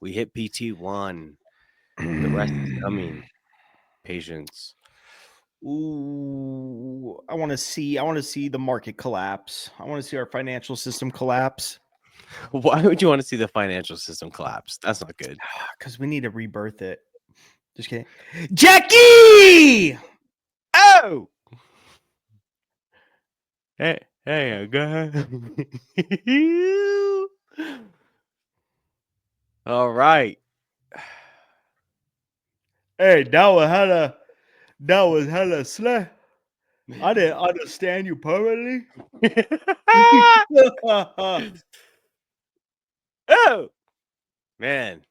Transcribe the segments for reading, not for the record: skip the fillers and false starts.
We hit PT1. The rest is coming. Patience. Ooh, I want to see the market collapse. I want to see our financial system collapse Why would you want to see the financial system collapse? That's not good. because we need to rebirth it. Just kidding. Jackie! Oh! Hey, go ahead. All right. Hey, that was hella slay. I didn't understand you permanently. Oh, man.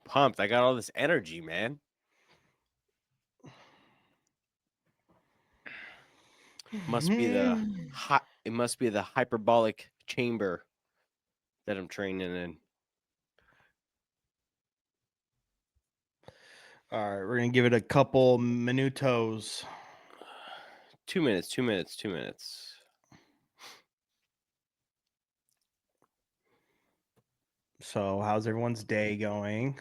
Pumped. I got all this energy, man. Must be the it must be the hyperbolic chamber that I'm training in. All right, we're gonna give it a couple minutos. 2 minutes, 2 minutes, 2 minutes. So, how's everyone's day going?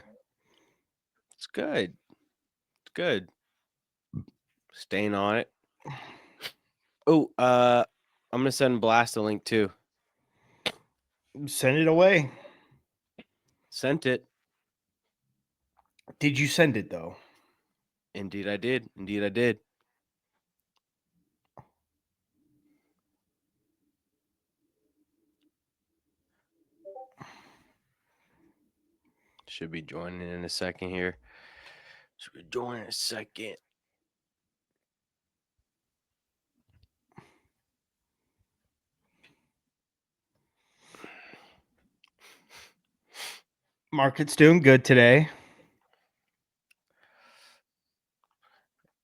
It's good. It's good. Staying on it. Oh, I'm gonna send Blast a link too. Send it away. Sent it. Did you send it though? Indeed, I did. Indeed, I did. Should be joining in a second here. Should be joining in a second. Market's doing good today.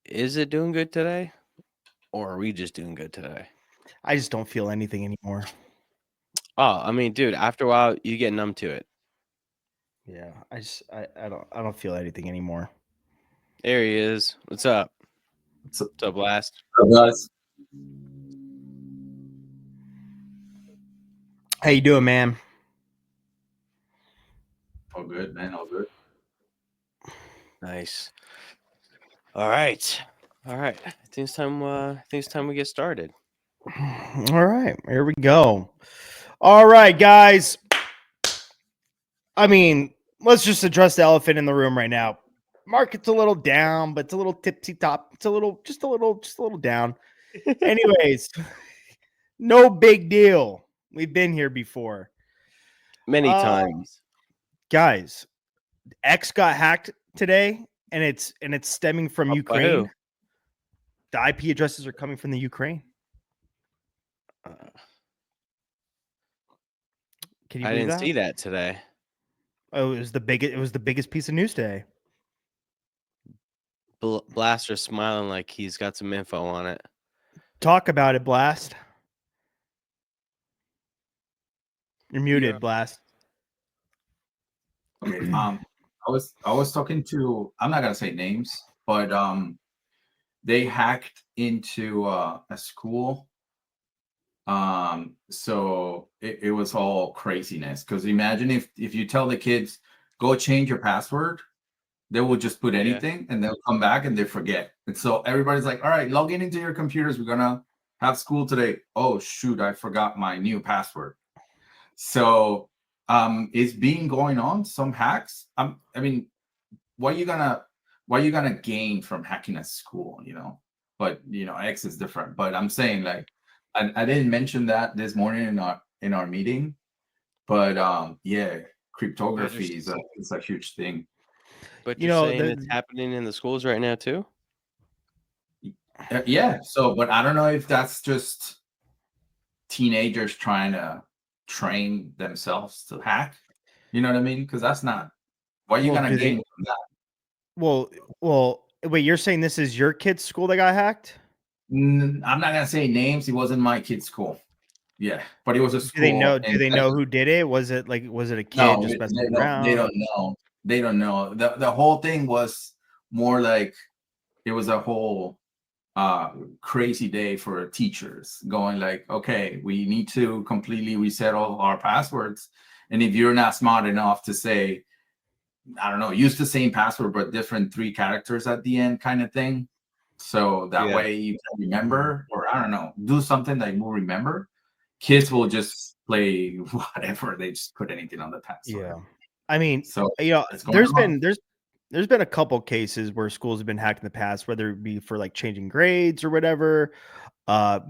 Is it doing good today? Or are we just doing good today? I just don't feel anything anymore. Oh, I mean, dude, after a while you get numb to it. Yeah, I don't feel anything anymore. There he is. What's up? What's up, What's up, Blast? guys? How you doing, man? All good, man. All good. Nice. All right. All right. I think it's time we get started. All right, here we go. All right, guys. I mean, let's just address the elephant in the room right now. Market's a little down, but it's a little tipsy top. It's just a little down. Anyways, no big deal. We've been here before. Many times. Guys, X got hacked today, and it's stemming from By Ukraine. who? The IP addresses are coming from the Ukraine. Can you I believe didn't that? see that today. Oh, it was the biggest piece of news today. Blaster's smiling like he's got some info on it. Talk about it, Blast. You're muted, Yeah. Blast. Okay. I was talking to. I'm not gonna say names, but they hacked into a school. So it was all craziness. Because imagine if you tell the kids go change your password, they will just put anything and they'll come back and they forget. And so everybody's like, all right, log in into your computers. We're gonna have school today. Oh shoot, I forgot my new password. So it's been going on, some hacks. I mean, what are you gonna gain from hacking a school, you know? But you know, X is different. But I'm saying like I didn't mention that this morning in our meeting, but yeah, cryptography is a huge thing. But You you're know, saying it's happening in the schools right now too? Yeah, so but I don't know if that's just teenagers trying to train themselves to hack. You know what I mean? Because that's not what you're well, gonna do gain they? from that. Well. Wait, you're saying this is your kid's school that got hacked? I'm not gonna say names. He wasn't my kid's school. Yeah, but it was a Do they know? school Do in they know Texas. who did it? Was it a kid No, just messing they don't. They around? don't know. They don't know. The whole thing was more like it was a whole crazy day for teachers going like, okay, we need to completely reset all our passwords, And if you're not smart enough to say, I don't know, use the same password but different 3 characters at the end, kind of thing, so that way you can remember, or I don't know, do something that you will remember. Kids will just play whatever, they just put anything on the password. Yeah, I mean, So it's going there's on. been there's been a couple cases where schools have been hacked in the past, whether it be for like changing grades or whatever,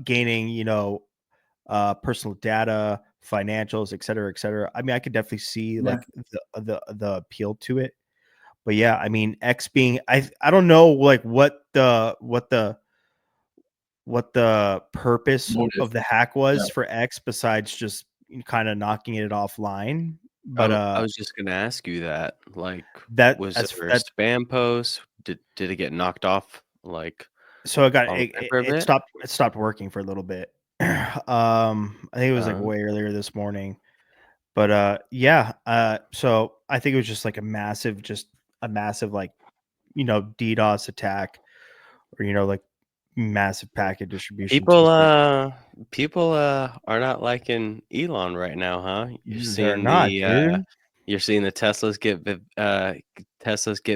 gaining personal data, financials, et cetera, et cetera. I mean, I could definitely see Yeah. like the appeal to it. But yeah, I mean, X being I don't know like what the purpose Motive. of the hack Yeah. was for X besides just kind of knocking it offline. But I was just gonna ask you that. Like, was that's there a that spam post? Did it get knocked off? Like so it got online for a bit? it stopped working for a little bit. I think it was like way earlier this morning. But yeah, so I think it was just like a massive like DDoS attack, or like massive packet distribution to the People are not liking Elon right now, huh? They're not, dude. You're seeing the Teslas get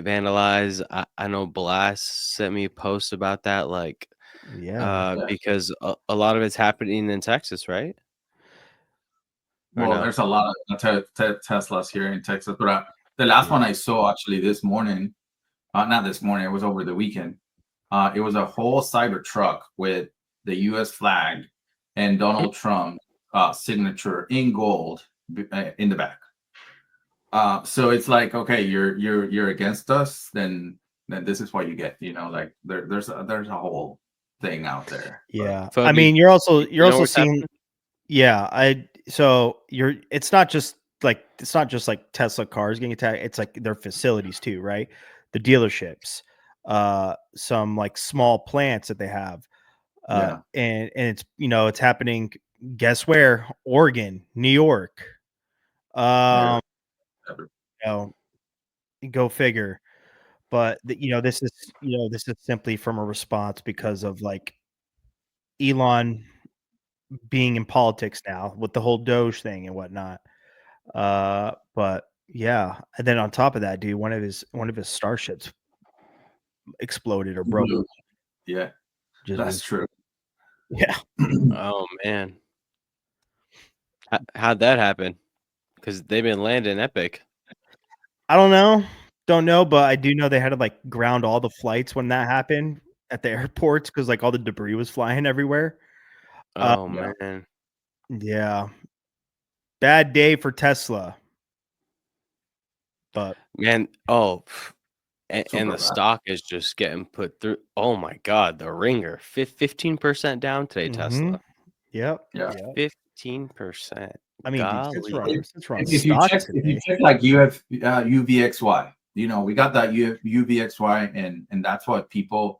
vandalized. I know Blast sent me a post about that, like Yeah. because a lot of it's happening in Texas, right? Or Well, no? there's a lot of Teslas here in Texas, but the last one I saw actually this morning, not this morning, it was over the weekend. It was a whole cyber truck with the U.S. flag and Donald Trump signature in gold in the back. So it's like, okay, you're against us, then this is what you get. Like there's a whole thing out there. Yeah. I Foggy, mean, you're also you know what's seeing happening? so it's not just like Tesla cars getting attacked, it's like their facilities too, right? The dealerships, some like small plants that they have. Yeah. And it's it's happening, guess where? Oregon, New York. Yeah. Um, you know, go figure. But this is simply from a response because of like Elon being in politics now with the whole Doge thing and whatnot. But yeah, and then on top of that, dude, one of his starships exploded or broke. Yeah, Just that's was true. yeah. Oh man, how'd that happen? Because they've been landing epic. I don't know, but I do know they had to like ground all the flights when that happened at the airports because like all the debris was flying everywhere. Oh Yeah. man, Yeah, bad day for Tesla. But man. Oh, and Super the bad. stock is just getting put through. Oh my god, the ringer, 15% down today. Tesla, yep, Yeah. yep. 15%. I mean, dude, since Golly. we're on If you stocks check today, like UVXY, we got that UVXY, and that's what people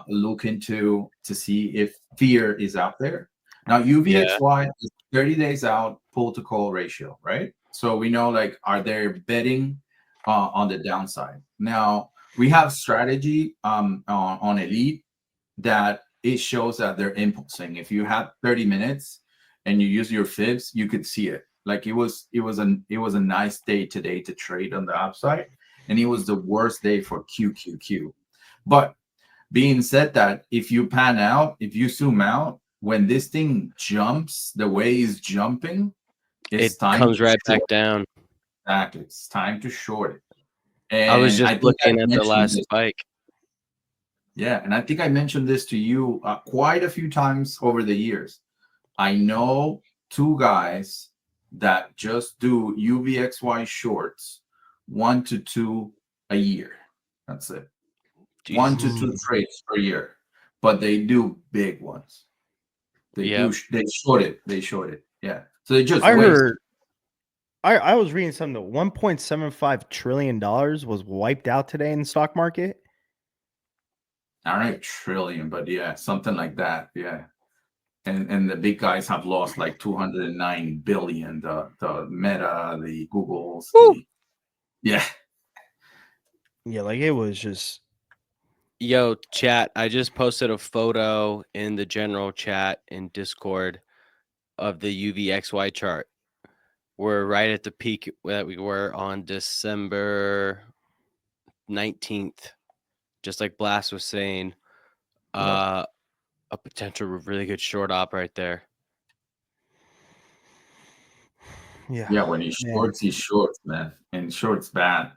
look into to see if fear is out there. Now UVXY is 30 days out pull to call ratio, right? So we know, like, are they betting on the downside? Now we have strategy on Elite that it shows that they're impulsing. If you had 30 minutes and you use your fibs, you could see it. Like it was a nice day today to trade on the upside, and it was the worst day for QQQ. But being said that, if you pan out, if you zoom out, when this thing jumps the way it's jumping, it's It time comes to right back short. down. Exactly. It's time to short it. I was And just I think I looking at the mentioned last this. spike. Yeah, and I think I mentioned this to you quite a few times over the years. I know 2 guys that just do UVXY shorts, 1 to 2 a year. That's it. 1 to 2 Jesus. trades per year, but they do big ones. They Yep. they short it. They short it. Yeah. So they just I waste. heard I was reading something that $1.75 trillion was wiped out today in the stock market. I don't know, trillion, but yeah, something like that. Yeah. And the big guys have lost like 209 billion. The Meta, the Googles, yeah. Yeah, like it was just Yo, chat, I just posted a photo in the general chat in Discord of the UVXY chart. we're right at the peak that we were on December 19th. Just like Blast was saying, a potential really good short op right there. Yeah, when he shorts, he shorts, man, and shorts bad.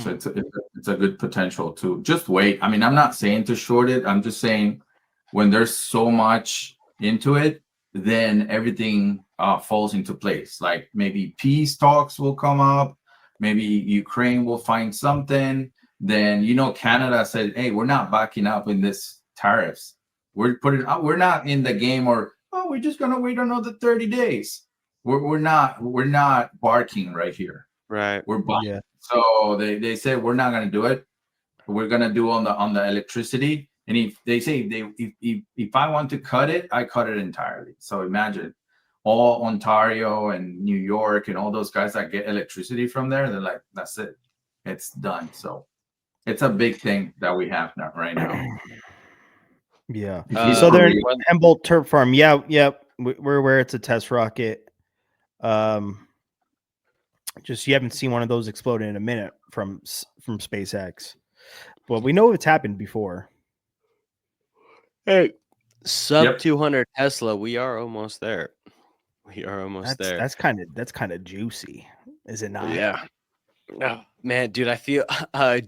So it's a good potential to just wait. I mean, I'm not saying to short it. I'm just saying when there's so much into it, then everything falls into place. Like maybe peace talks will come up. Maybe Ukraine will find something. Then Canada said, "Hey, we're not backing up in this tariffs. We're not in the game, or we're just gonna wait another 30 days. We're not barking right here. Right. We're buying." So they said we're not gonna do it. We're gonna do on the electricity. And if they say if I want to cut it, I cut it entirely. So imagine all Ontario and New York and all those guys that get electricity from there, they're like, that's it. It's done. So it's a big thing that we have now right now. Yeah. He's Southern Korean. Humboldt Turp Farm. Yeah, we're aware it's a test rocket. Just you haven't seen one of those explode in a minute from SpaceX, but we know it's happened before. Hey, sub Yep. 200 Tesla. We are almost there. We are almost there. That's kind of juicy, is it not? Yeah. Oh, man, dude, I feel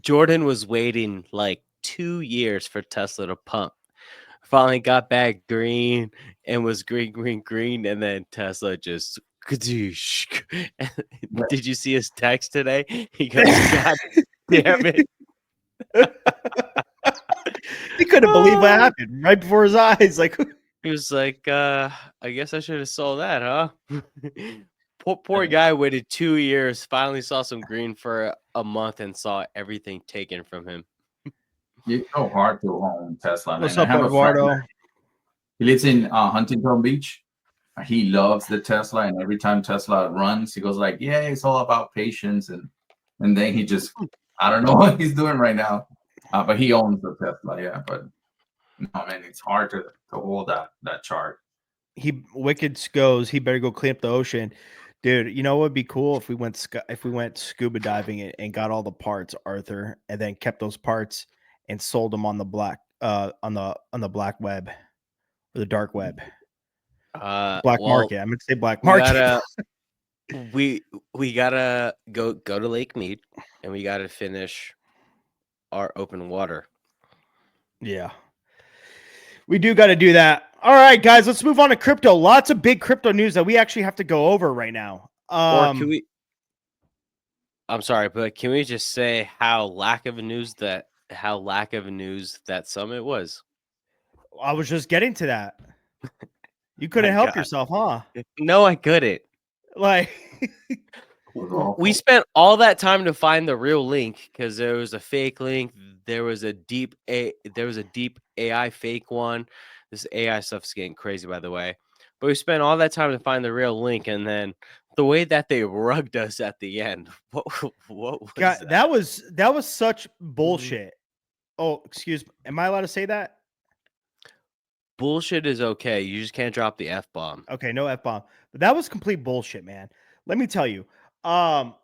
Jordan was waiting like 2 years for Tesla to pump. Finally got back green and was green, and then Tesla just kadoosh. Did you see his text today? He goes, "God damn it." He couldn't believe what happened right before his eyes. Like He was like, I guess I should have sold that, huh? Poor guy waited 2 years, finally saw some green for a month and saw everything taken from him. It's so hard to own Tesla. What's And up, I have Eduardo? a friend. He lives in Huntington Beach. He loves the Tesla, and every time Tesla runs, he goes like, "Yeah, it's all about patience." And then he just, I don't know what he's doing right now, but he owns the Tesla. Yeah, but no, man, it's hard to hold that chart. Wicked goes. He better go clean up the ocean, dude. You know what would be cool if we went scuba diving and got all the parts, Arthur, and then kept those parts and sold them on the black on the black web or the dark web. Black market. I'm gonna say black market. We gotta go to Lake Mead, and we gotta finish our open water. Yeah, we do got to do that. All right, guys, let's move on to crypto. Lots of big crypto news that we actually have to go over right now. Or can we? I'm sorry, but can we just say how lack of news that summit was? I was just getting to that. You couldn't help yourself, huh? No, I couldn't. Like, we spent all that time to find the real link because there was a fake link. There was a deep AI fake one. This AI stuff's getting crazy, by the way. But we spent all that time to find the real link, and then the way that they rugged us at the end. What was that? That was such bullshit. Oh, excuse me. Am I allowed to say that? Bullshit is okay. You just can't drop the F-bomb. Okay, no F-bomb. But that was complete bullshit, man. Let me tell you. Wow.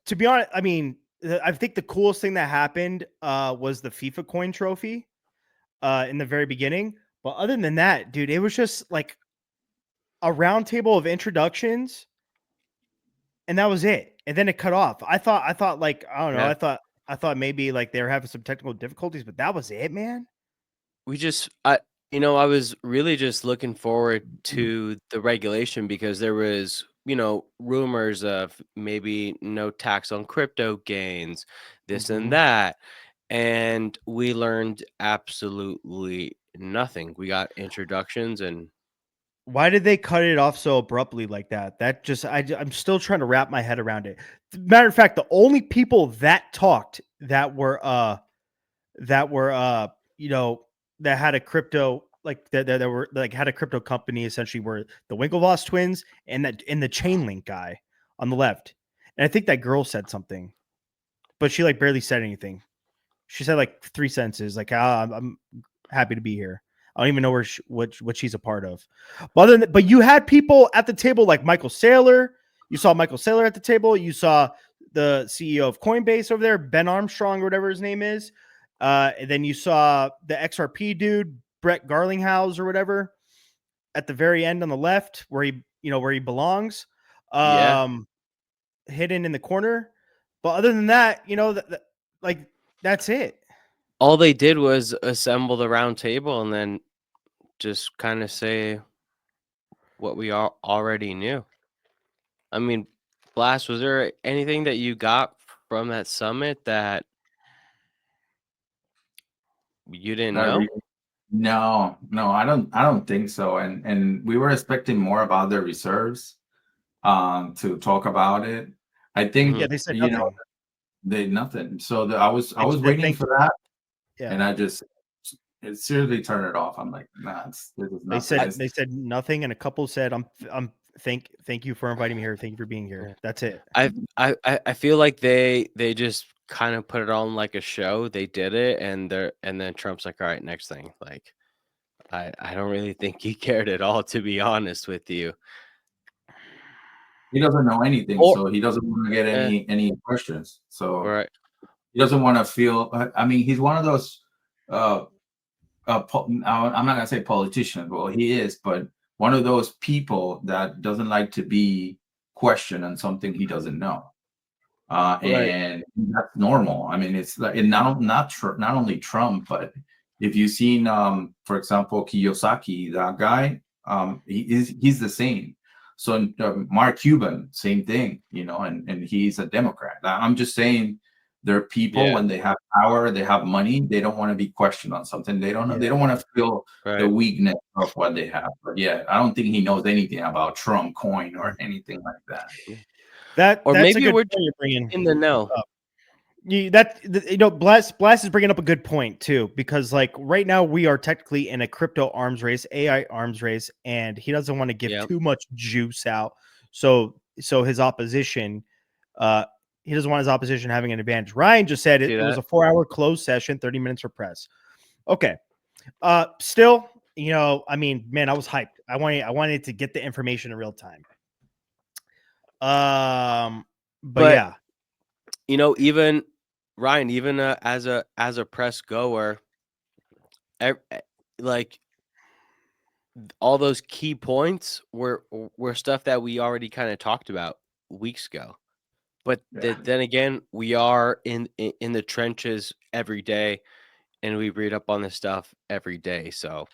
To be honest, I mean, I think the coolest thing that happened was the FIFA coin trophy in the very beginning. But other than that, dude, it was just like a round table of introductions, and that was it. And then it cut off. I thought like, I don't know. Yeah. I thought maybe like they were having some technical difficulties, but that was it, man. I was really just looking forward to the regulation because there was, rumors of maybe no tax on crypto gains, this and that. And we learned absolutely nothing. We got introductions and why did they cut it off so abruptly like that? That just I'm still trying to wrap my head around it. Matter of fact, the only people that talked that were that had a crypto that were like had a crypto company essentially were the Winklevoss twins and the Chainlink guy on the left. And I think that girl said something, but she like barely said anything. She said like 3 sentences, like I'm happy to be here. I don't even know what she's a part of. But you had people at the table like Michael Saylor. You saw Michael Saylor at the table. You saw the CEO of Coinbase over there, Ben Armstrong or whatever his name is. And then you saw the XRP dude, Brett Garlinghouse or whatever, at the very end on the left, where he belongs, hidden in the corner. But other than that, like that's it. All they did was assemble the round table and then just kind of say what we all already knew. I mean, Blast, was there anything that you got from that summit that you didn't Not know? really. No, I don't think so. And we were expecting more about their reserves to talk about it. I think Yeah, they said you know nothing. they nothing. So I was They waiting for that, Yeah. and I just seriously turned it off. I'm like, nah, this is nothing. They said nothing, and a couple said, thank you for inviting me here. Thank you for being here. Yeah. That's it. I feel like they just kind of put it on like a show. They did it, and then Trump's like, all right, next thing. Like, I don't really think he cared at all, to be honest with you. He doesn't know anything, Or so he doesn't want to get any questions. So right. he doesn't want to feel. I mean, he's one of those. I'm not gonna say politician. Well, he is, but one of those people that doesn't like to be questioned on something he doesn't know. Right. And that's normal. I mean, it's like not only Trump, but if you've seen, for example, Kiyosaki, that guy, he's the same. So Mark Cuban, same thing, and he's a Democrat. I'm just saying, there are people Yeah. when they have power, they have money, they don't want to be questioned on something. They don't want to feel the Right. weakness of what they have. But yeah, I don't think he knows anything about Trump coin or anything like that. Or That's a maybe good we're point you're bringing in the know. up. Blast is bringing up a good point too, because like right now we are technically in a crypto arms race, AI arms race, and he doesn't want to give Yep. too much juice out. So his opposition, he doesn't want his opposition having an advantage. Ryan just said it was a 4-hour closed session, 30 minutes for press. Okay. Still, I mean, man, I was hyped. I wanted to get the information in real time. But yeah, even Ryan, even as a press goer, like all those key points were stuff that we already kind of talked about weeks ago. But then again, we are in the trenches every day, and we read up on this stuff every day. So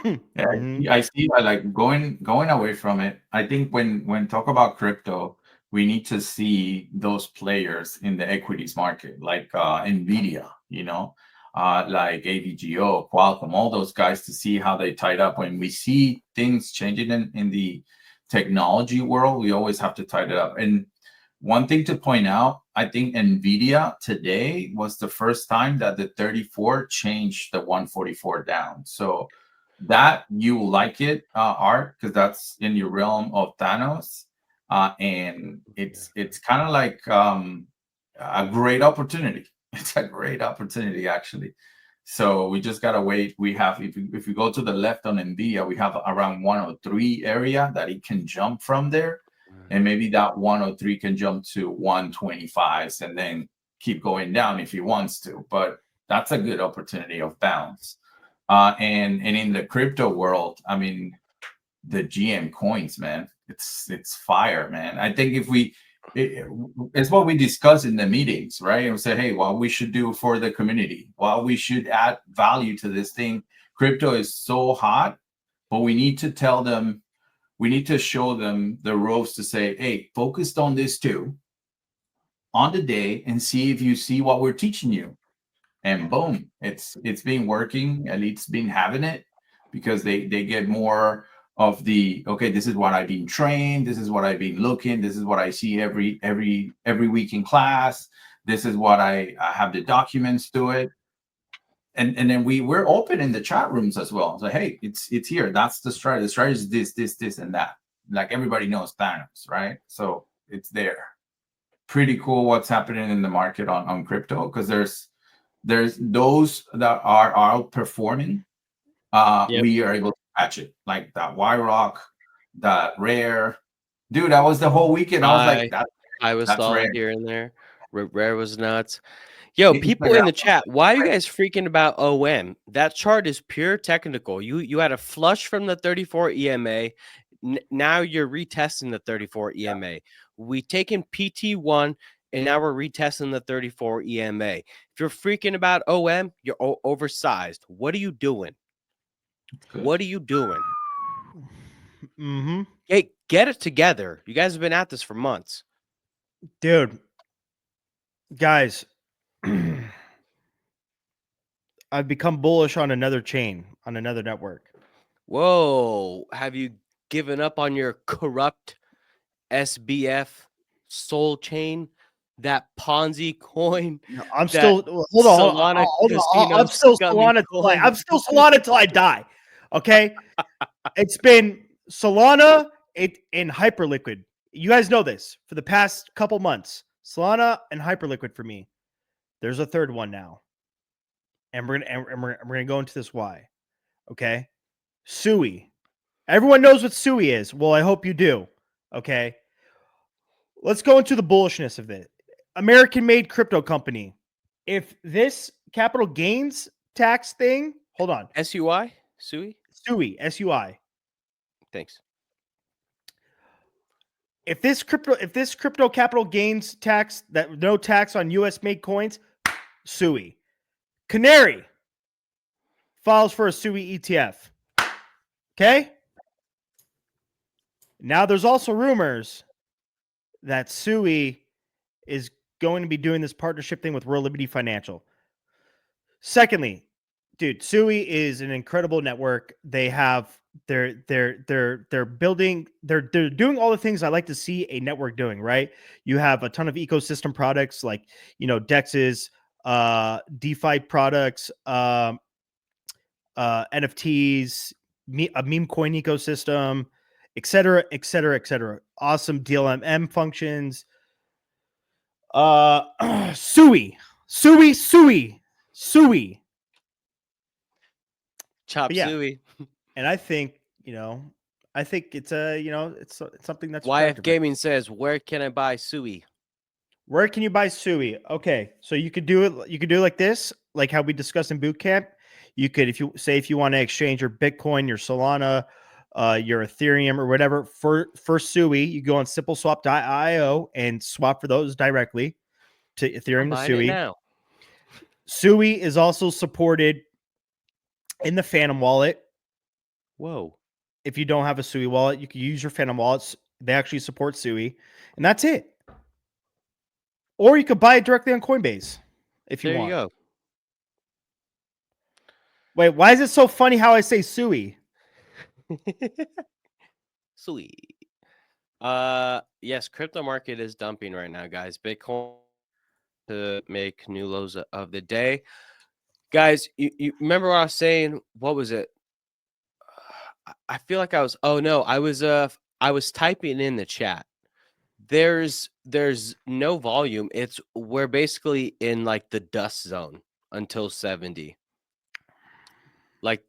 Yeah, I see. I like going away from it. I think when talk about crypto, we need to see those players in the equities market, like Nvidia, like AVGO, Qualcomm, all those guys, to see how they tied up. When we see things changing in the technology world, we always have to tie it up. And one thing to point out, I think Nvidia today was the first time that the 34 changed the 144 down. So that you like it, Art, because that's in your realm of Thanos, and it's kind of like a great opportunity. It's a great opportunity, actually. So we just gotta wait. We have, if we go to the left on Nvidia, we have around 103 area that it can jump from there, and maybe that 103 can jump to 125s and then keep going down if he wants to. But that's a good opportunity of bounce. And in the crypto world, I mean, the GM coins, man, it's fire, man. I think it's what we discuss in the meetings, right? And we say, hey, what we should do for the community, what we should add value to this thing. Crypto is so hot, but we need to tell them, we need to show them the ropes to say, hey, focused on this too, on the day, and see if you see what we're teaching you. And boom, it's been working. Elite's been having it because they get more of the, okay, this is what I've been trained, this is what I've been looking, this is what I see every week in class, this is what I have the documents to it. And then we're open in the chat rooms as well. So hey, it's here. That's the strategy. The strategy is this, and that. Like everybody knows Thanos, right? So it's there. Pretty cool what's happening in the market on crypto, because there's those that are outperforming. Yep. We are able to catch it, like that Y Rock, that Rare. Dude, that was the whole weekend. I was like, I was that's solid Rare. here and there. Rare was nuts. Yo, people Instagram in the chat, why are you guys freaking about OM? That chart is pure technical. You had a flush from the 34 EMA. Now you're retesting the 34 EMA. We taken PT1 and now we're retesting the 34 EMA. If you're freaking about OM, you're oversized. What are you doing? What are you doing? Mm-hmm. Hey, get it together. You guys have been at this for months. Dude. Guys, I've become bullish on another chain, on another network. Whoa. Have you given up on your corrupt SBF soul chain? That Ponzi coin? No, I'm That still hold on. Solana casino I'm still scummy Solana. coin? I'm still Solana till I die. Okay, it's been Solana and Hyperliquid. You guys know this for the past couple months. Solana and Hyperliquid for me. There's a third one now, and we're gonna go into this why. Okay, Sui. Everyone knows what Sui is. Well, I hope you do. Okay, let's go into the bullishness of it. American-made crypto company. If this capital gains tax thing, hold on. SUI? Sui? Sui, SUI. Thanks. If this crypto capital gains tax, that no tax on US made coins, Sui. Canary files for a Sui ETF. Okay? Now there's also rumors that Sui is going to be doing this partnership thing with Real Liberty Financial. Secondly, dude, Sui is an incredible network. They have they're building they're doing all the things I like to see a network doing, right? You have a ton of ecosystem products like, DEXs, DeFi products, NFTs, a meme coin ecosystem, et cetera, et cetera, et cetera. Awesome DLMM functions. Sui. Chop Yeah. Sui. And I think, I think it's it's something that's YF attractive. Gaming says, where can I buy Sui? Where can you buy Sui? Okay, so you could do it. You could do it like this, like how we discussed in boot camp. You could, if you want to exchange your Bitcoin, your Solana, your Ethereum, or whatever for Sui, you go on simpleswap.io and swap for those directly to Ethereum I'm to buying it Sui. now. Sui is also supported in the Phantom wallet. Whoa. If you don't have a Sui wallet, you can use your Phantom wallets. They actually support Sui, and that's it. Or you could buy it directly on Coinbase if you want. There you go. Wait, why is it so funny how I say Sui? Sui. Yes, crypto market is dumping right now, guys. Bitcoin to make new lows of the day. Guys, you remember what I was saying? What was it? I feel like I was I was typing in the chat. There's no volume. We're basically in like the dust zone until 70. Like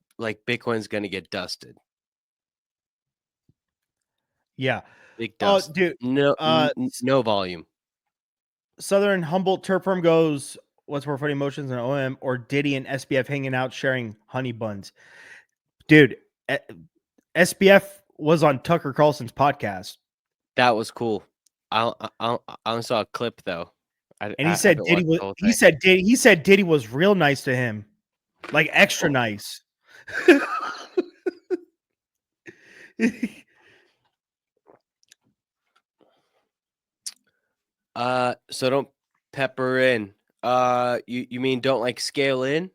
Bitcoin's gonna get dusted. Yeah. Big dust. Dude. No volume. Southern Humboldt Turf Firm goes, what's more funny, emotions and OM, or Diddy and SBF hanging out sharing honey buns? Dude, SBF was on Tucker Carlson's podcast. That was cool. I only saw a clip though. And he said Diddy was real nice to him. Like extra nice. So don't pepper in. You mean don't like scale in?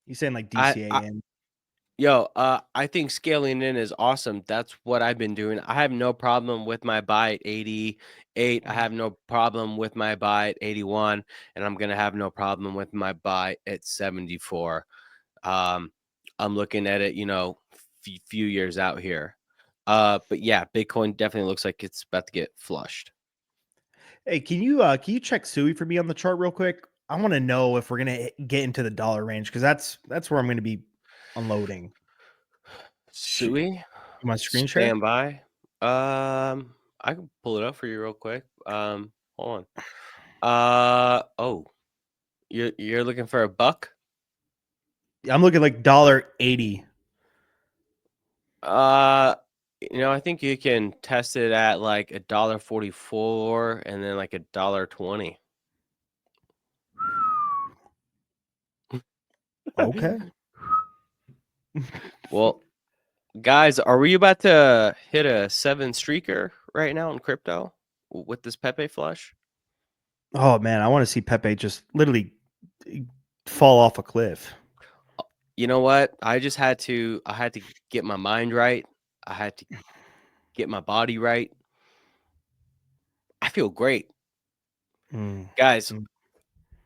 You saying like DCA in? I think scaling in is awesome. That's what I've been doing. I have no problem with my buy at 88. I have no problem with my buy at 81, and I'm gonna have no problem with my buy at 74. I'm looking at it, few years out here. But yeah, Bitcoin definitely looks like it's about to get flushed. Hey, can you check Sui for me on the chart real quick? I want to know if we're gonna get into the dollar range because that's where I'm gonna be unloading. Sui, You want screen share? stand by. I can pull it up for you real quick. Hold on. Oh, you're looking for a buck? I'm looking like $1.80. I think you can test it at like $1.44 and then like $1.20. Okay. Well, guys, are we about to hit a 7 streaker right now in crypto with this Pepe flush? Oh man, I want to see Pepe just literally fall off a cliff. You know what? I had to get my mind right. I had to get my body right. I feel great. Guys,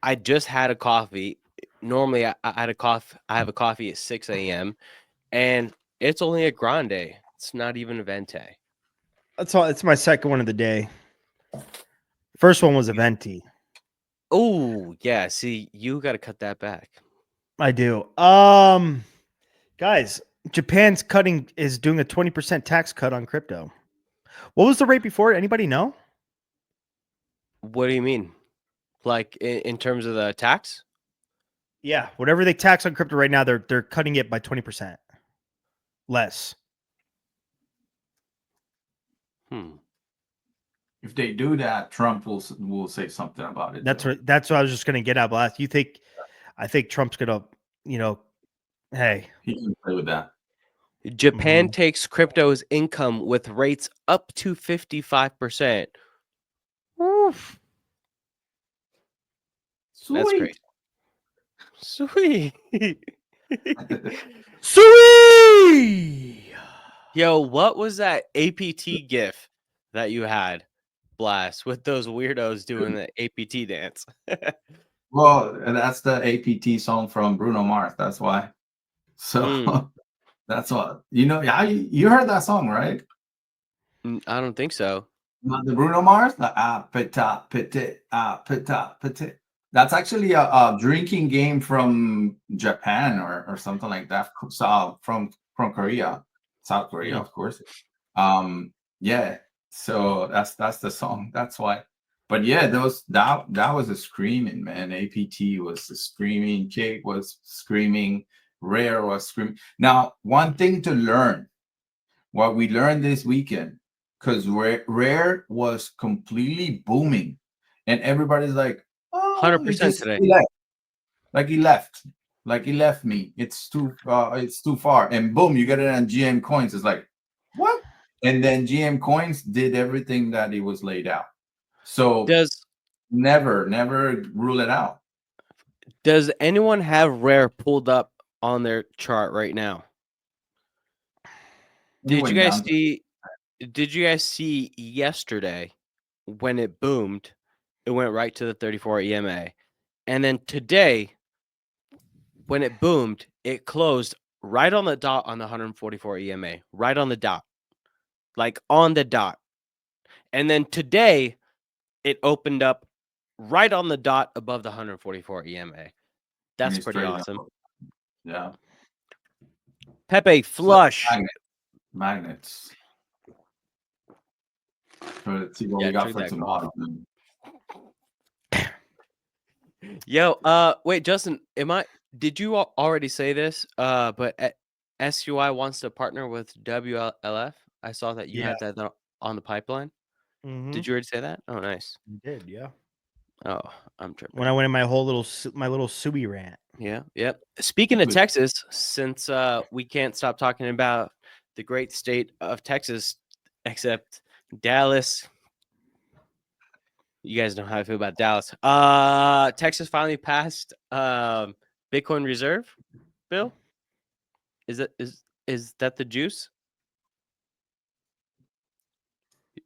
I just had a coffee. Normally I had a coffee. I have a coffee at 6 a.m. and it's only a grande. It's not even a venti. That's all. It's my second one of the day. First one was a venti. Oh yeah. See, you got to cut that back. I do. Guys, Japan's is doing a 20% tax cut on crypto. What was the rate before? Anybody know? What do you mean? Like in terms of the tax? Yeah, whatever they tax on crypto right now, they're cutting it by 20% less. If they do that, Trump will say something about it. That's what I was just gonna get at, Blast. I think Trump's gonna, hey, he can play with that. Japan takes crypto's income with rates up to 55%. Oof. That's great. Sweet. Sweet. Yo, what was that APT gif that you had, Blast, with those weirdos doing the APT dance? Well, that's the APT song from Bruno Mars. That's why. So that's what Yeah, you heard that song, right? I don't think so. Not the Bruno Mars, the petit petit. That's actually a drinking game from Japan or something like that. From Korea, South Korea, of course. Yeah. So that's the song. That's why. But yeah, that was a screaming, man. APT was a screaming. Jake was screaming. Rare was screaming. Now, one thing to learn, what we learned this weekend, because Rare was completely booming, and everybody's like, "Oh, 100% today." He left me. It's too far." And boom, you get it on GM Coins. It's like, what? And then GM Coins did everything that it was laid out. So never rule it out. Does anyone have Rare pulled up on their chart right now? Did you guys see yesterday when it boomed, it went right to the 34 EMA. And then today, when it boomed, it closed right on the dot on the 144 EMA, right on the dot, like on the dot. And then today, it opened up right on the dot above the 144 EMA. That's pretty awesome. Yeah. Pepe flush. So, magnets. Let's see what we got for tomorrow. Yo, wait, Justin, did you already say this? But SUI wants to partner with WLF. I saw that you had that on the pipeline. Did you already say that? Oh, nice. You did, yeah. Oh, I'm tripping. When I went in my little Subi rant. Yeah, yep. Speaking of Texas, since we can't stop talking about the great state of Texas, except Dallas. You guys know how I feel about Dallas. Texas finally passed Bitcoin reserve bill. Is that the juice?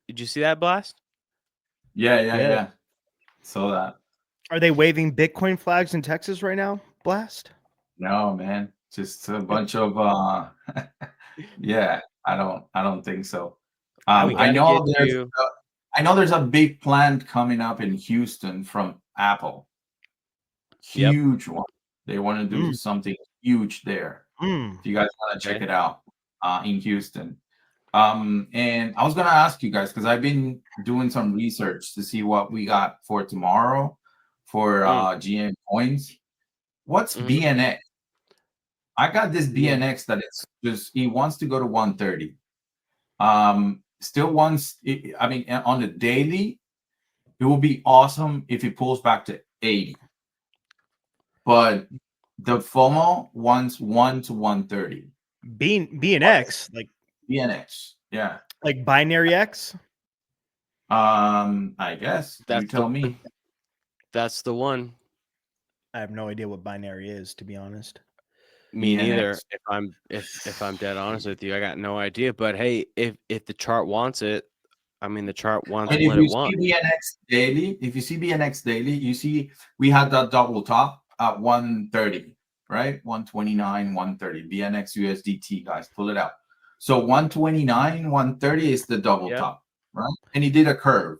Did you see that, Blast? Yeah. Saw that. Are they waving Bitcoin flags in Texas right now, Blast? No, man. Just a bunch of yeah, I don't think so. I know there's a big plant coming up in Houston from Apple. Yep. Huge one. They want to do something huge there. If you guys want to check it out in Houston. And I was gonna ask you guys because I've been doing some research to see what we got for tomorrow for GM coins. What's BNX? I got this BNX that it's just he wants to go to 130. Still wants. I mean, on the daily, it will be awesome if it pulls back to 80. But the FOMO wants 1 to 130. BNX, like BNX, yeah. Like binary X? I guess. That's you tell me. That's the one. I have no idea what binary is, to be honest. Me neither. If I'm dead honest with you, I got no idea. But hey, if the chart wants it, I mean the chart wants what it wants. If you see BNX daily, you see we had that double top at 130, right? 129, 130. BNX USDT, guys, pull it out. So 129, 130 is the double top, right? And he did a curve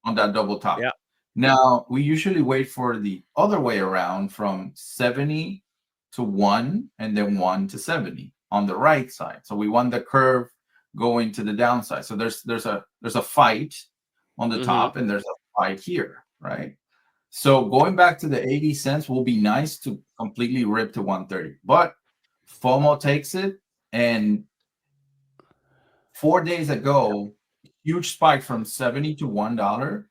on that double top. Yeah. Now we usually wait for the other way around from 70 to 1 and then 1 to 70 on the right side. So we want the curve going to the downside. So there's a fight on the top and there's a fight here, right? So going back to the 80 cents will be nice to completely rip to 130. But FOMO takes it, and 4 days ago, huge spike from 70 to $1.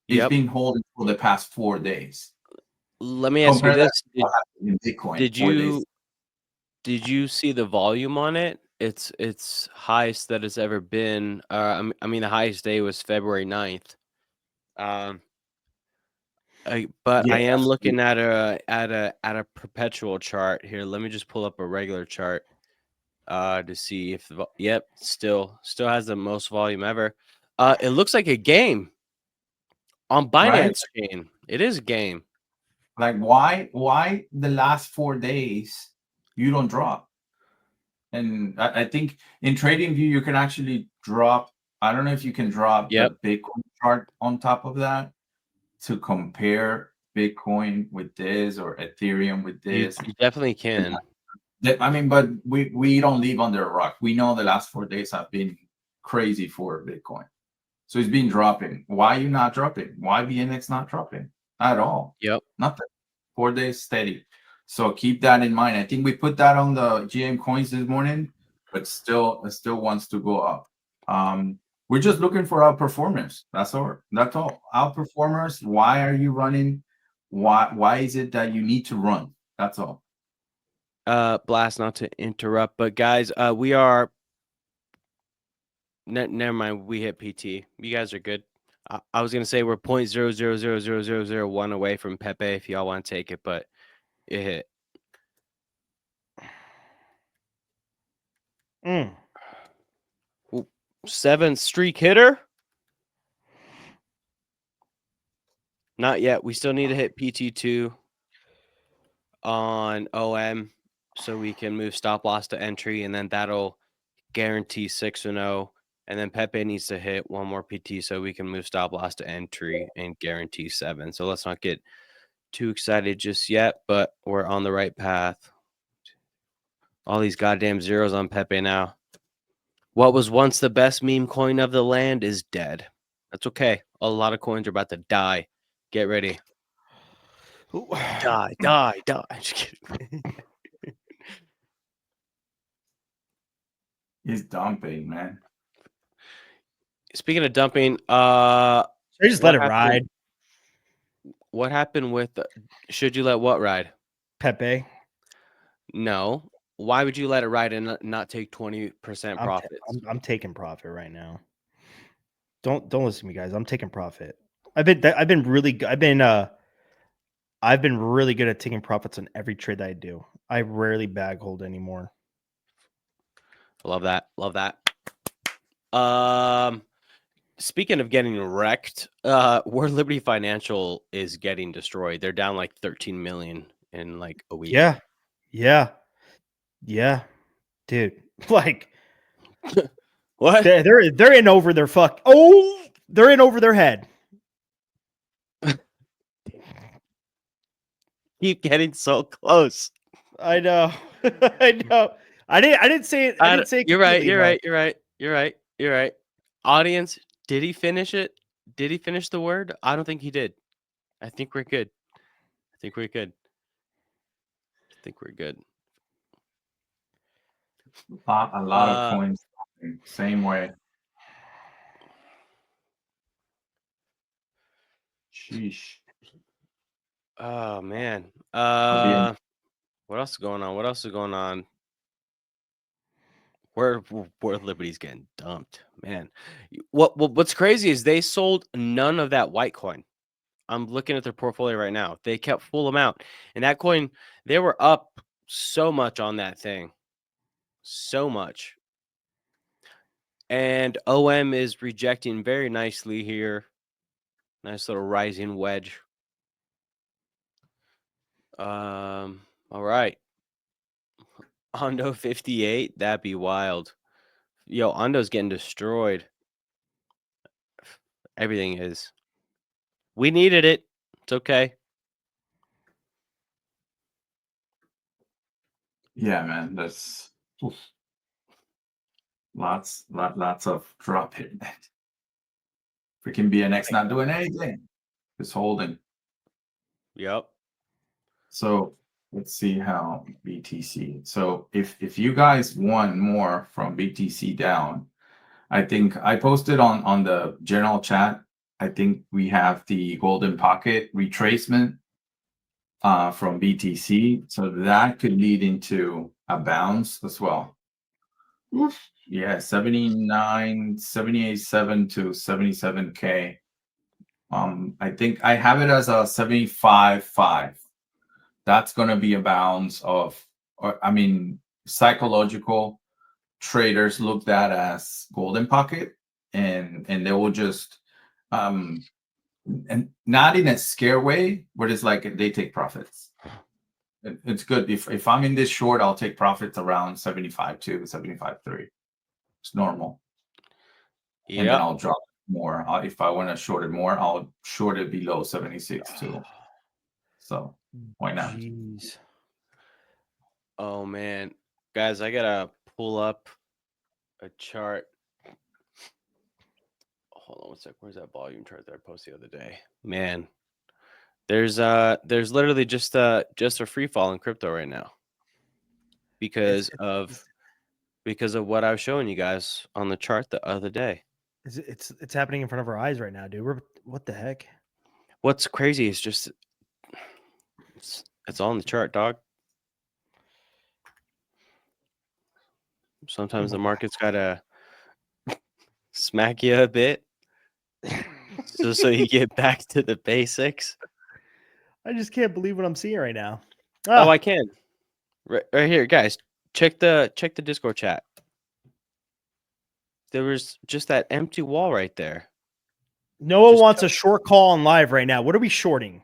It's been holding for the past 4 days. Let me ask you this: Bitcoin, did you see the volume on it? It's highest that it's ever been. I mean, the highest day was February 9th. I am looking at a perpetual chart here. Let me just pull up a regular chart to see if still has the most volume ever. It looks like a game on Binance chain. It is a game. Like why the last 4 days you don't drop? And I think in TradingView you can actually drop. I don't know if you can drop the Bitcoin chart on top of that to compare Bitcoin with this or Ethereum with this. You definitely can. I mean, but we don't live under a rock. We know the last 4 days have been crazy for Bitcoin. So it's been dropping. Why are you not dropping? Why BNX not dropping at all? Yep. Nothing. 4 days steady. So keep that in mind. I think we put that on the GM coins this morning, but it still wants to go up. We're just looking for outperformers. That's all. Outperformers. Why are you running? Why is it that you need to run? That's all. Blast, not to interrupt, but guys, we are. Never mind. We hit PT. You guys are good. I was gonna say we're 0.00000001 away from Pepe if y'all want to take it, but it hit. Seventh streak hitter. Not yet. We still need to hit PT2 on OM so we can move stop loss to entry, and then that'll guarantee 6-0. And then Pepe needs to hit one more PT so we can move stop loss to entry and guarantee 7. So let's not get too excited just yet, but we're on the right path. All these goddamn zeros on Pepe now. What was once the best meme coin of the land is dead. That's okay. A lot of coins are about to die. Get ready. Die. Just kidding. He's dumping, man. Speaking of dumping, just let it ride. What happened with should you let what ride? Pepe. No. Why would you let it ride and not take 20% profits? I'm taking profit right now. Don't listen to me, guys. I'm taking profit. I've been really good at taking profits on every trade that I do. I rarely bag hold anymore. Love that. Speaking of getting wrecked, where Liberty Financial is getting destroyed. They're down like 13 million in like a week. Yeah. Dude. Like what? They're in over their they're in over their head. keep getting so close. I know. I know. I didn't say it. I didn't say it You're right. completely, You're bro. right. You're right. You're right. You're right. Audience, did he finish it? Did he finish the word? I don't think he did. I think we're good. I think we're good. I think we're good. A lot of coins. Same way. Sheesh. Oh man. Bien. What else is going on? What else is going on? Where Liberty's getting dumped, man. What's crazy is they sold none of that white coin. I'm looking at their portfolio right now. They kept full amount, and that coin, they were up so much on that thing, so much. And OM is rejecting very nicely here. Nice little rising wedge. All right. Ondo 58, that'd be wild. Yo, Ondo's getting destroyed. Everything is. We needed it. It's okay. Yeah, man. That's lots of drop hitting. Freaking BNX not doing anything. Just holding. Yep. So let's see how BTC. So if you guys want more from BTC down, I think I posted on the general chat. I think we have the golden pocket retracement from BTC. So that could lead into a bounce as well. Oof. Yeah, 78.7 to 77K. I think I have it as a 75.5. That's going to be a bounce of, or I mean, psychological traders look that as golden pocket, and they will just, and not in a scare way, but it's like they take profits. It's good if I'm in this short, I'll take profits around 75.2, 75.3. It's normal. Yeah. And then I'll drop more. If I want to short it more, I'll short it below 76 too. So why not? Jeez. Oh man, guys, I gotta pull up a chart. Hold on one sec. Where's that volume chart that I posted the other day? Man, there's literally just a free fall in crypto right now because of what I was showing you guys on the chart the other day. It's happening in front of our eyes right now, dude. What the heck? What's crazy is just it's all in the chart, dog. Sometimes the market's gotta smack you a bit so you get back to the basics. I just can't believe what I'm seeing right now. Oh, I can. Right here, guys. Check the Discord chat. There was just that empty wall right there. Noah wants a short call on live right now. What are we shorting?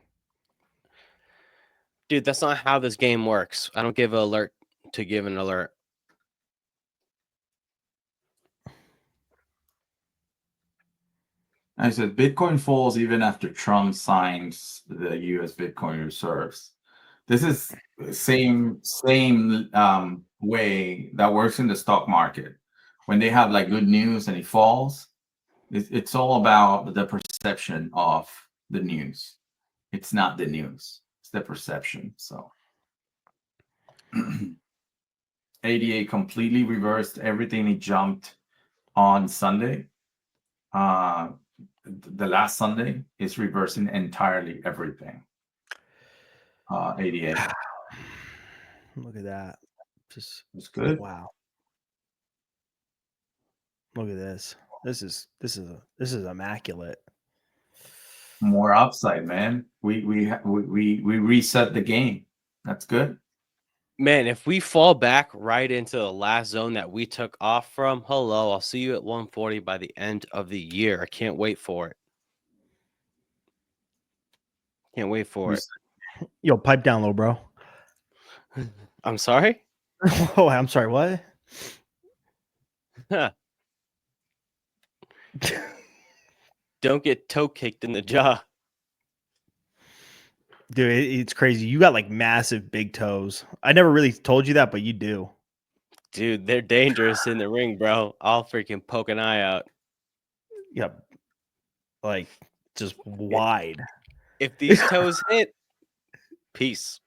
Dude, that's not how this game works. I don't give an alert to give an alert. I said Bitcoin falls even after Trump signs the U.S. Bitcoin reserves. This is the same way that works in the stock market. When they have like good news and it falls, it's all about the perception of the news. It's not the news; it's the perception. So, ADA completely reversed everything. It jumped on Sunday. The last Sunday is reversing entirely everything. ADA. Look at that. Just It's good. Wow. Look at this. This is immaculate. More upside, man. We reset the game. That's good. Man, if we fall back right into the last zone that we took off from, hello, I'll see you at 140 by the end of the year. I can't wait for it. Can't wait for it. Yo, pipe down low, bro. I'm sorry? Oh, I'm sorry. What? Don't get toe kicked in the jaw. Dude, it's crazy. You got like massive big toes. I never really told you that, but you do. Dude, they're dangerous in the ring, bro. I'll freaking poke an eye out. Yep. Like just wide. If these toes hit, peace.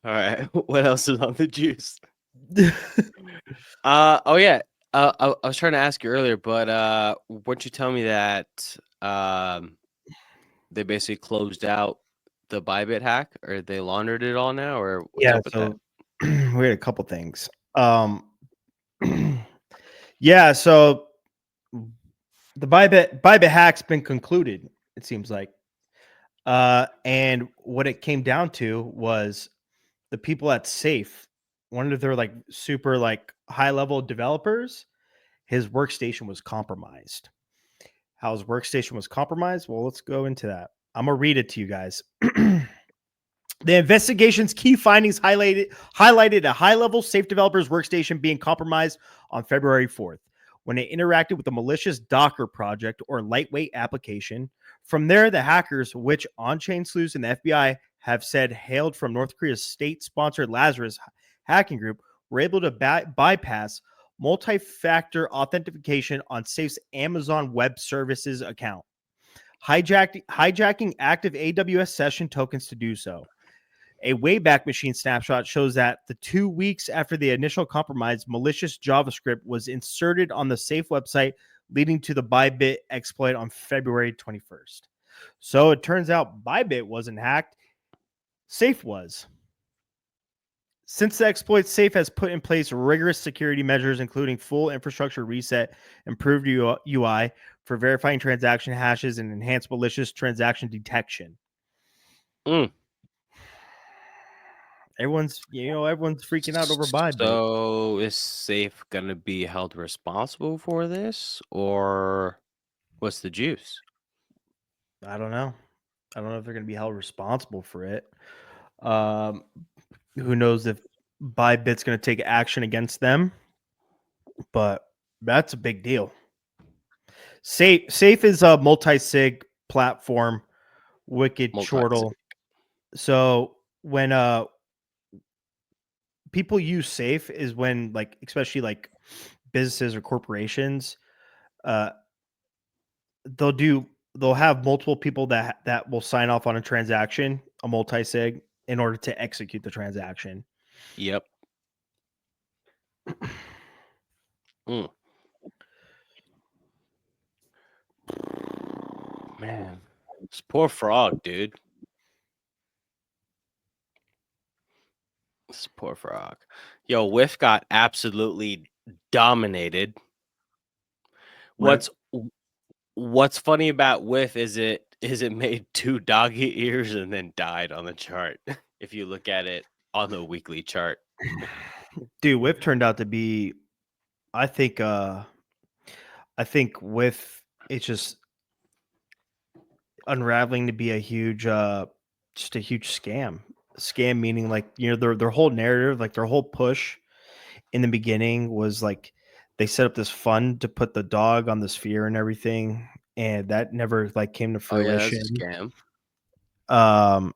All right. What else is on the juice? Oh yeah. I was trying to ask you earlier, but weren't you telling me that they basically closed out the Bybit hack, or they laundered it all now, or what's Yeah, up with that? so we had a couple things. Yeah, so the Bybit hack's been concluded, it seems like. And what it came down to was the people at Safe, one of their like super like high level developers, his workstation was compromised. How his workstation was compromised? Well, let's go into that. I'm gonna read it to you guys. The investigation's key findings highlighted a high-level Safe developer's workstation being compromised on February 4th when it interacted with a malicious Docker project or lightweight application. From there, the hackers, which on-chain sleuths and the FBI have said hailed from North Korea's state-sponsored Lazarus hacking group, were able to bypass multi-factor authentication on Safe's Amazon Web Services account, hijacking active AWS session tokens to do so. A Wayback Machine snapshot shows that the 2 weeks after the initial compromise, malicious JavaScript was inserted on the Safe website, leading to the Bybit exploit on February 21st. So it turns out Bybit wasn't hacked, Safe was. Since the exploit, Safe has put in place rigorous security measures, including full infrastructure reset, improved UI for verifying transaction hashes, and enhanced malicious transaction detection. Everyone's freaking out over Bybit. So is Safe gonna be held responsible for this, or what's the juice? I don't know. I don't know if they're going to be held responsible for it. Who knows if Bybit's going to take action against them? But that's a big deal. Safe is a multi-sig platform, wicked chortle. So when people use Safe is when, like, especially like businesses or corporations, they'll have multiple people that will sign off on a transaction, a multi-sig, in order to execute the transaction. Yep. Man, this poor frog, dude. This poor frog. Yo, Whiff got absolutely dominated. Right. What's funny about Whiff is it made 2 doggy ears and then died on the chart. If you look at it on the weekly chart. Dude, Whiff turned out to be, I think Whiff, it's just unraveling to be a huge just a huge scam. Scam meaning, like, their whole narrative, like their whole push in the beginning was like they set up this fund to put the dog on the sphere and everything, and that never like came to fruition. Oh, yeah, that's a scam.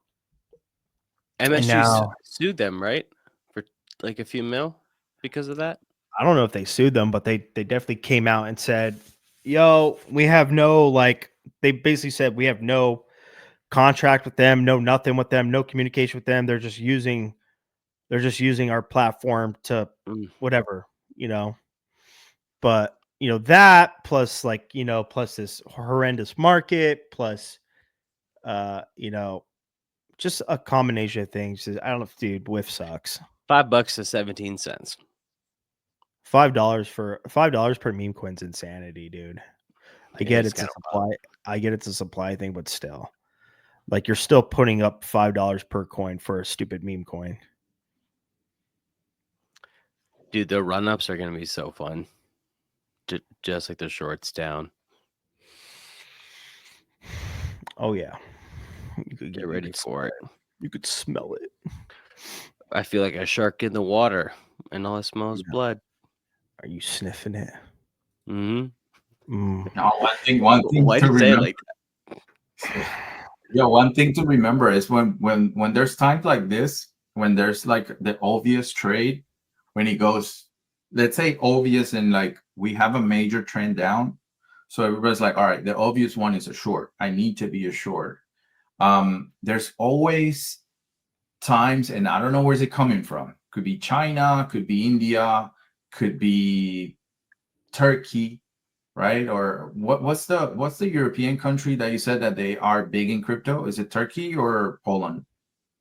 MSG now sued them, right? For like a few mil because of that? I don't know if they sued them, but they definitely came out and said, "Yo, we have no, like," they basically said, "We have no contract with them, no nothing with them, no communication with them. They're just using our platform to whatever, But that plus, like, plus this horrendous market, plus just a combination of things. I don't know if, dude, Whiff sucks. $5 to 17 cents. $5 per meme coin's insanity, dude. I get it's a supply. I get it's a supply thing, but still, like, you're still putting up $5 per coin for a stupid meme coin. Dude, the run-ups are gonna be so fun. Just like the shorts down. Oh yeah, Get ready for it. You could smell it. I feel like a shark in the water, and all I smell is blood. Are you sniffing it? Mm-hmm. Now, one thing Why to do you say it remember. like that? Yeah, one thing to remember is when there's times like this, when there's like the obvious trade, when it goes, let's say obvious, and like we have a major trend down, so everybody's like, all right, the obvious one is a short. I need to be a short. There's always times, and I don't know where's it coming from. Could be China, could be India, could be Turkey, right? Or what's the European country that you said that they are big in crypto? Is it Turkey or Poland?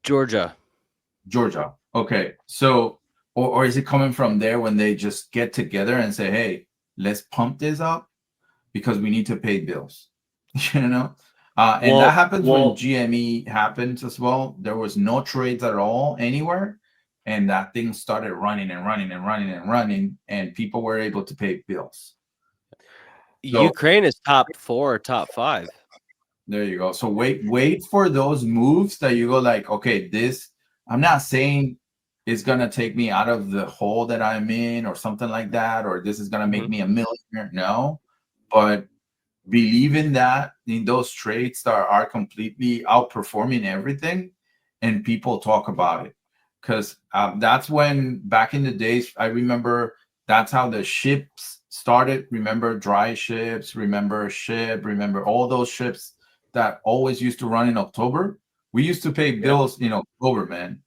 Georgia. Georgia. Okay. So or is it coming from there when they just get together and say, hey, let's pump this up because we need to pay bills, you know? And that happens when GME happens as well. There was no trades at all anywhere, and that thing started running and running and running and running, and people were able to pay bills. So, Ukraine is top 4 or top 5. there you go. So wait for those moves that you go like, okay, this, I'm not saying it's gonna take me out of the hole that I'm in or something like that, or this is gonna make me a millionaire. No, but believe in that, in those trades that are completely outperforming everything, and people talk about it because that's when back in the days I remember that's how the ships started. Remember dry ships, remember ship, remember all those ships that always used to run in October. We used to pay bills in October, man.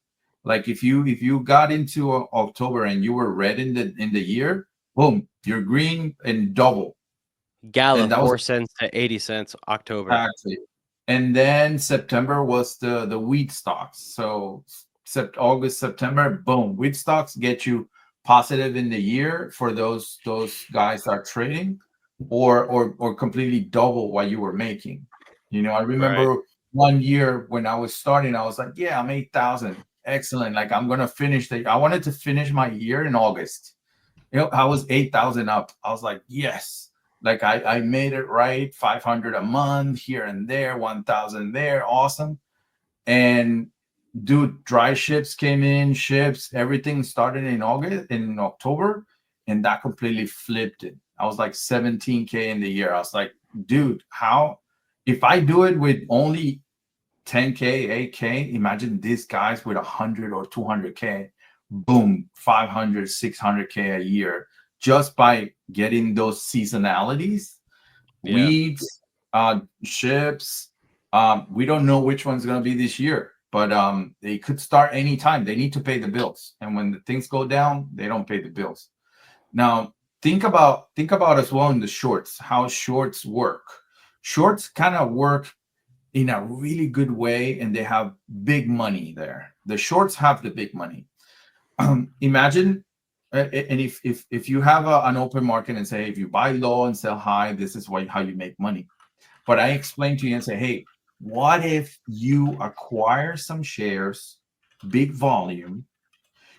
Like if you got into October and you were red in the year, boom, you're green and double. Gala And that was 4 cents to 80 cents October. exactly. And then September was the wheat stocks. So August, September, boom, wheat stocks get you positive in the year for those guys that are trading, or completely double what you were making. You know, I remember one year when I was starting, I was like, yeah, I'm 8,000. Excellent. Like I'm gonna finish I wanted to finish my year in August. You know, I was 8,000 up. I was like, yes. Like I made it right, 500 a month here and there, 1,000 there, awesome. And dude, dry ships came in, ships, everything started in October, and that completely flipped it. I was like 17K in the year. I was like, dude, how? If I do it with only 10K, 8K, imagine these guys with 100 or 200K, boom, 500, 600K a year just by getting those seasonalities, weeds, ships. We don't know which one's going to be this year, but they could start anytime. They need to pay the bills. And when the things go down, they don't pay the bills. Now, think about as well in the shorts, how shorts work. Shorts kind of work in a really good way, and they have big money there. The shorts have the big money. Imagine, and if you have an open market and say, if you buy low and sell high, this is how you make money. But I explain to you and say, hey, what if you acquire some shares, big volume,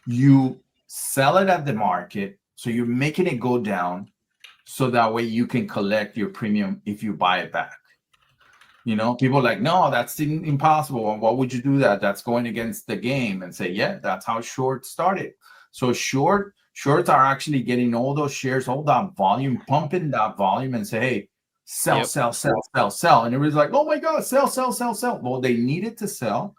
you sell it at the market, so you're making it go down, so that way you can collect your premium if you buy it back. You know, people are like, no, that's impossible. And why would you do that? That's going against the game. And say, yeah, that's how short started. So shorts are actually getting all those shares, all that volume, pumping that volume, and say, hey, sell, sell, sell, sell, sell. And everybody's like, oh my God, sell, sell, sell, sell. Well, they needed to sell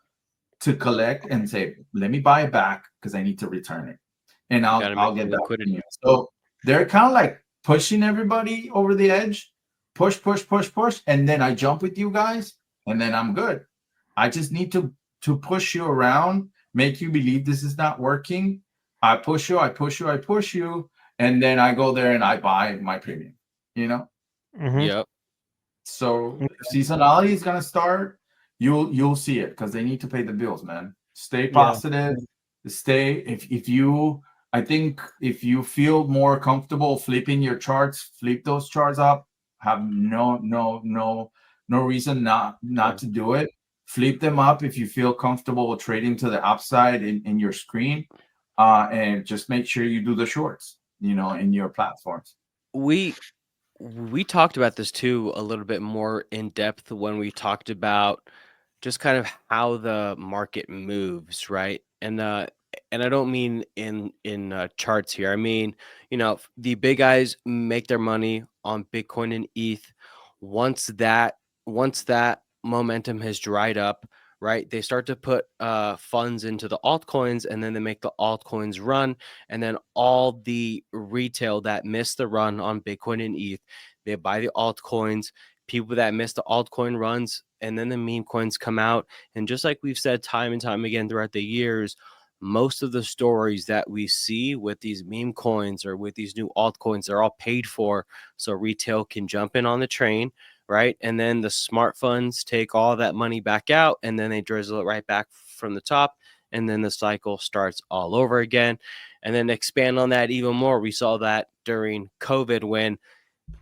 to collect and say, let me buy it back because I need to return it. And I'll get that liquidity. So they're kind of like pushing everybody over the edge. Push, push, push, push, and then I jump with you guys, and then I'm good. I just need to push you around, make you believe this is not working. I push you, I push you, I push you, and then I go there and I buy my premium. You know. Yep. So seasonality is gonna start. You'll see it because they need to pay the bills, man. Stay positive. Stay if you. I think if you feel more comfortable flipping your charts, flip those charts up. Have no reason not to do it. Flip them up if you feel comfortable trading to the upside in your screen, and just make sure you do the shorts, you know, in your platforms. We talked about this too a little bit more in depth when we talked about just kind of how the market moves, right? And and I don't mean in charts here. I mean, the big guys make their money on Bitcoin and ETH. Once that momentum has dried up, right? They start to put funds into the altcoins, and then they make the altcoins run, and then all the retail that missed the run on Bitcoin and ETH, they buy the altcoins. People that miss the altcoin runs, and then the meme coins come out, and just like we've said time and time again throughout the years, most of the stories that we see with these meme coins or with these new altcoins, they're all paid for so retail can jump in on the train, right? And then the smart funds take all that money back out, and then they drizzle it right back from the top, and then the cycle starts all over again. And then expand on that even more, we saw that during COVID when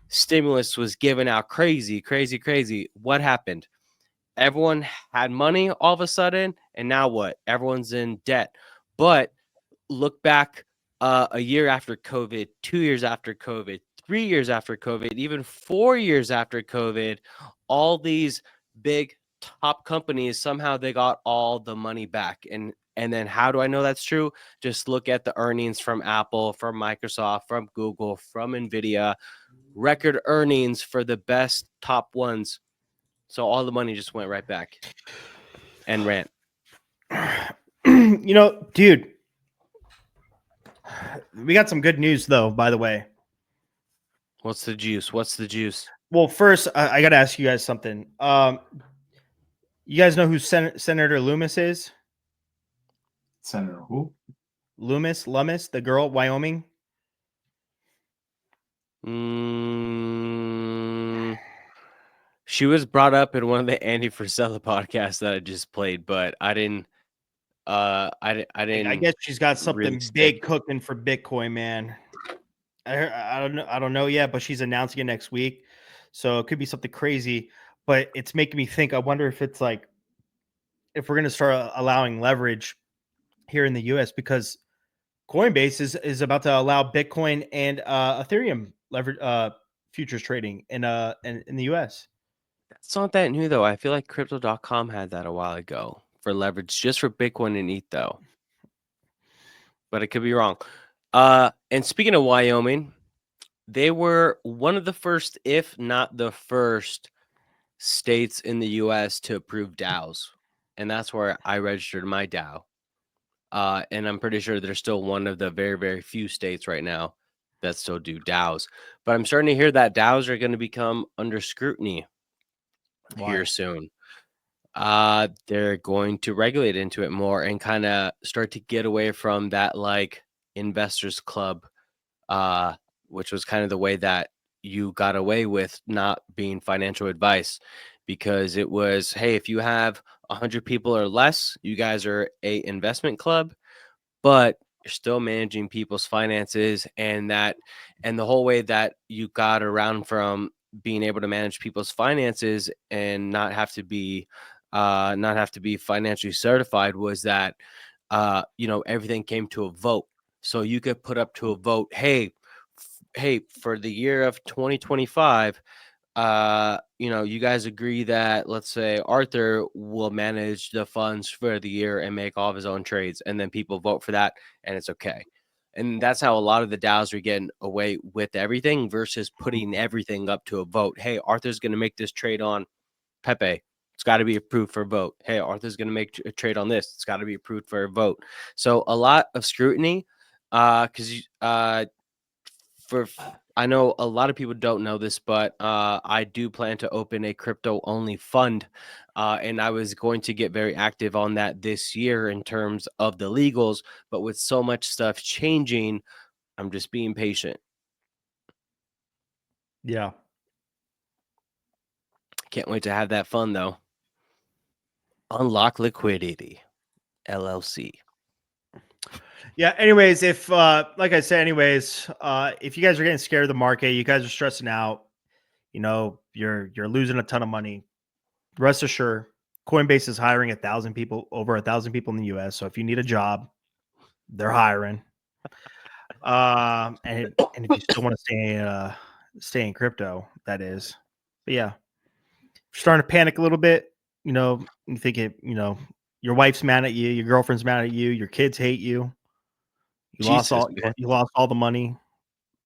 stimulus was given out crazy. What happened? Everyone had money all of a sudden, and now what? Everyone's in debt. But look back a year after COVID, 2 years after COVID, 3 years after COVID, even 4 years after COVID, all these big top companies, somehow they got all the money back. And then how do I know that's true? Just look at the earnings from Apple, from Microsoft, from Google, from Nvidia, record earnings for the best top ones. So all the money just went right back and ran. Dude, we got some good news though, by the way. What's the juice? Well, first, I got to ask you guys something. You guys know who Senator Loomis is? Senator who? Loomis, the girl, Wyoming. She was brought up in one of the Andy Frisella podcasts that I just played, but I didn't. I didn't. I guess she's got something really big cooking for Bitcoin, man. I don't know yet, but she's announcing it next week, so it could be something crazy. But it's making me think. I wonder if it's like if we're going to start allowing leverage here in the U.S. because Coinbase is about to allow Bitcoin and Ethereum leverage futures trading in the U.S. It's not that new though. I feel like Crypto.com had that a while ago for leverage, just for Bitcoin and ETH though. But it could be wrong. And speaking of Wyoming, they were one of the first, if not the first, states in the U.S. to approve DAOs, and that's where I registered my DAO. And I'm pretty sure they're still one of the very, very few states right now that still do DAOs. But I'm starting to hear that DAOs are going to become under scrutiny here soon. They're going to regulate into it more and kind of start to get away from that like investors club, which was kind of the way that you got away with not being financial advice, because it was, hey, if you have 100 people or less, you guys are a investment club, but you're still managing people's finances, and the whole way that you got around from being able to manage people's finances and not have to be financially certified was that everything came to a vote. So you could put up to a vote, hey, for the year of 2025, you guys agree that, let's say, Arthur will manage the funds for the year and make all of his own trades, and then people vote for that, and it's okay. And that's how a lot of the DAOs are getting away with everything versus putting everything up to a vote. Hey, Arthur's going to make this trade on Pepe. It's got to be approved for a vote. Hey, Arthur's going to make a trade on this. It's got to be approved for a vote. So a lot of scrutiny, because I know a lot of people don't know this, but I do plan to open a crypto only fund, and I was going to get very active on that this year in terms of the legals. But with so much stuff changing, I'm just being patient. Yeah, can't wait to have that fun though. Unlock Liquidity LLC. Yeah. Anyways, if like I said, if you guys are getting scared of the market, you guys are stressing out, you're losing a ton of money. Rest assured, Coinbase is hiring over 1,000 people in the U.S. So if you need a job, they're hiring. And if you still want to stay in crypto, that is. But yeah, if you're starting to panic a little bit, you think it, Your wife's mad at you. Your girlfriend's mad at you. Your kids hate you. You lost Jesus, all. man. You lost all the money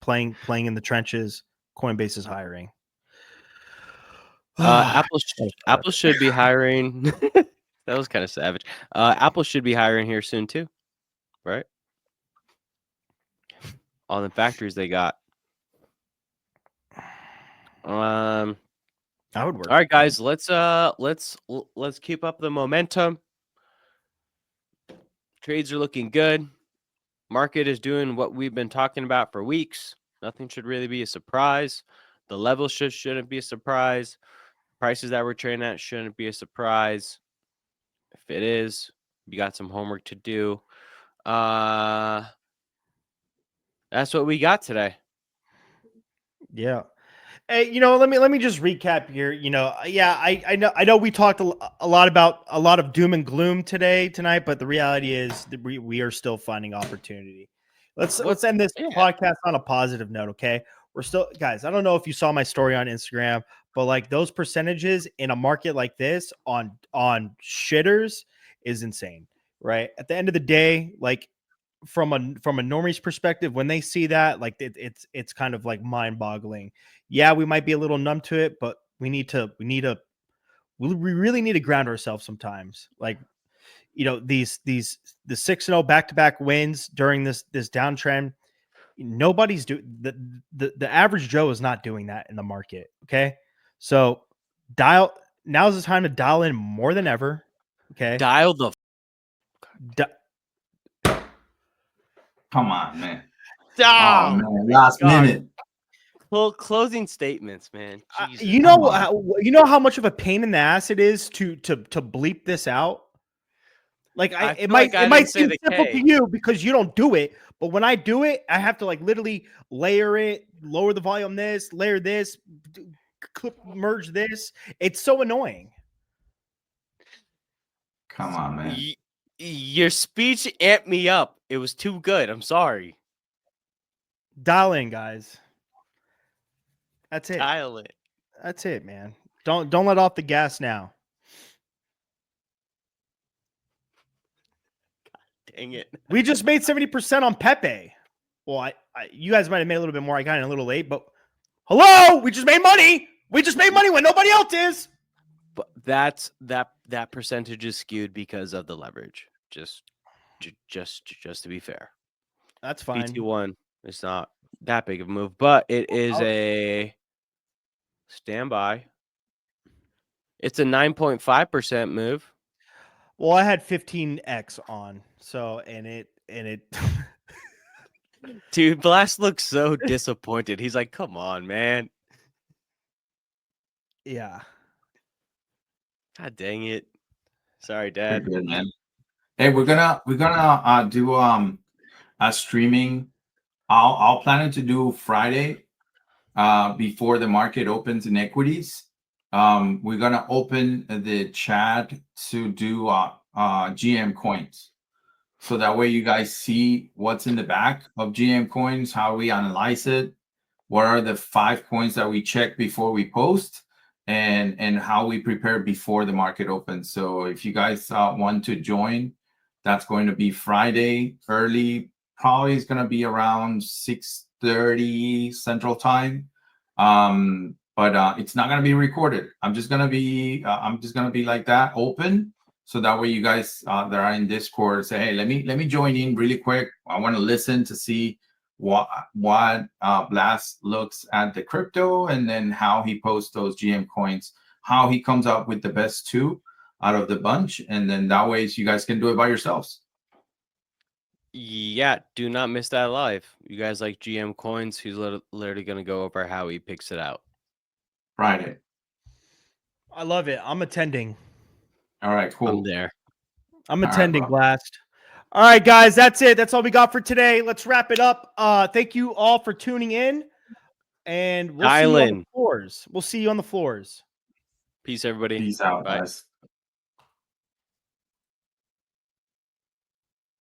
playing in the trenches. Coinbase is hiring. Apple should be hiring. That was kind of savage. Apple should be hiring here soon too, right? All the factories they got. I would work. All right, guys, let's keep up the momentum. Trades are looking good. Market is doing what we've been talking about for weeks. Nothing should really be a surprise. The levels shouldn't be a surprise. Prices that we're trading at shouldn't be a surprise. If it is, you got some homework to do. That's what we got today. Yeah. Hey, let me just recap here. I know we talked a lot about a lot of doom and gloom tonight, but the reality is that we are still finding opportunity. Let's end this podcast on a positive note, okay? We're still, guys. I don't know if you saw my story on Instagram, but like those percentages in a market like this on shitters is insane, right? At the end of the day, like from a normie's perspective, when they see that, like it's kind of like mind boggling. Yeah, we might be a little numb to it, but we really need to ground ourselves sometimes. Like, the 6-0 back-to-back wins during this downtrend. Nobody's the average Joe is not doing that in the market. Okay. So now's the time to dial in more than ever. Okay. Dial the Come on, man. Oh, man. Last minute. Closing statements, man. Jesus. You know how much of a pain in the ass it is to bleep this out. Like it might seem simple to you because you don't do it, but when I do it, I have to like literally layer it, lower the volume, layer this, merge this. It's so annoying. Come on, man. Your speech amped me up. It was too good. I'm sorry. Dial in, guys. That's it. Dial it. That's it, man. Don't let off the gas now. God dang it. We just made 70% on Pepe. Well, you guys might have made a little bit more. I got in a little late, but hello, we just made money. We just made money when nobody else is. But that percentage is skewed because of the leverage. Just to be fair. That's fine. PT1 is not that big of a move, but it is a standby. It's a 9.5% move. Well, I had 15x on, so and it Dude, Blast looks so disappointed. He's like, "Come on, man." Yeah. God dang it. Sorry, Dad. Good, man. Hey, we're gonna do a streaming. I'll plan to do Friday before the market opens in equities. We're gonna open the chat to do GM coins. So that way you guys see what's in the back of GM coins, how we analyze it, what are the 5 coins that we check before we post, and how we prepare before the market opens. So if you guys want to join, that's going to be Friday early. Probably is going to be around 6:30 Central Time. But it's not going to be recorded. I'm just going to be like that, open. So that way you guys that are in Discord say, hey, let me join in really quick. I want to listen to see what Blast looks at the crypto, and then how he posts those GM coins, how he comes up with the best 2 out of the bunch, and then that way you guys can do it by yourselves. Yeah, do not miss that live. You guys like GM coins? He's literally going to go over how he picks it out. Friday. I love it. I'm attending. All right, cool. I'm there. I'm attending, Blast. All right, guys, that's it. That's all we got for today. Let's wrap it up. Thank you all for tuning in, and we'll see you on the floors. We'll see you on the floors. Peace, everybody. Peace out, Bye. guys.